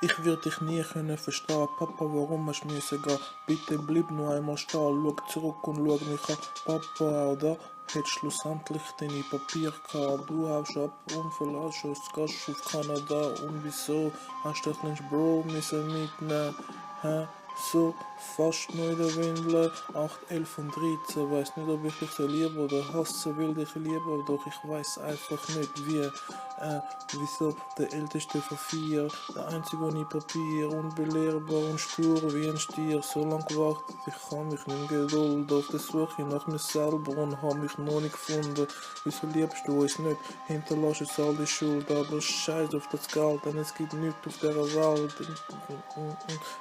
Ich würde dich nie können verstehen, Papa, warum hast du müssen gehen? Bitte bleib nur einmal stehen, schau zurück und schau mich an. Papa, auch da hättest schlussendlich deine Papiere gehabt. Du haust ab und verlässt uns, gehst auf Kanada. Und wieso hast du den kleinen Bro müssen mitnehmen? Hä? So, fast nur in der Windel, 8, 11 und 13. Weiß nicht, ob ich dich so liebe oder hasse, will dich lieben, doch ich weiß einfach nicht wie. Wieso der älteste von 4, der einzige ohne Papier, unbelehrbar und stur wie ein Stier. So lang gewartet, ich kann mich nicht Geduld auf der Suche nach mir selber und hab mich noch nicht gefunden. Wieso liebst du uns nicht? Hinterlass uns all die Schuld, aber scheiß auf das Geld, denn es gibt nichts auf dieser Welt.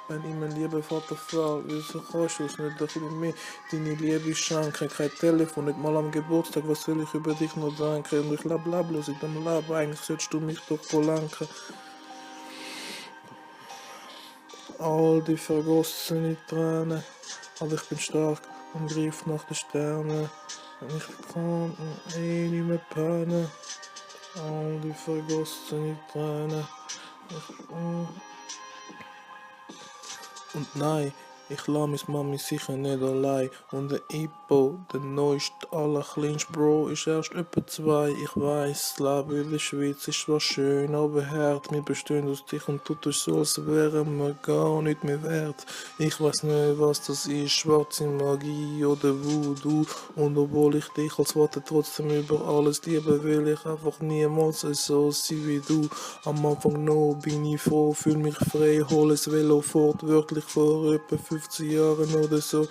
Wenn ich mein lieber Vater fragt, wieso kannst du es nicht ein bisschen mehr deine Liebe schenken? Kein Telefon, nicht mal am Geburtstag, was soll ich über dich noch denken? Und ich lebe leblos in deinem Leben, eigentlich solltest du mich doch lenken. All die vergossenen Tränen, aber ich bin stark und griff nach den Sternen. Und ich kann nicht mehr pennen. All die vergossenen Tränen. Und nein, ich lass mis Mami sicher nicht allein. Und der Ippo, der neueste, allerkleinste Bro, ist erst etwa 2. Ich weiss, das Leben in der Schweiz ist zwar schön, aber hart. Wir bestehen aus dich und du tust so, als wären wir gar nicht mehr wert. Ich weiss nicht, was das ist, schwarze Magie oder Voodoo. Und obwohl ich dich als Vater trotzdem über alles liebe, will ich einfach niemals so sein wie du. Am Anfang noch bin ich froh, fühl mich frei, hol das Velo fort, wirklich vor etwa 15 Jahren oder so.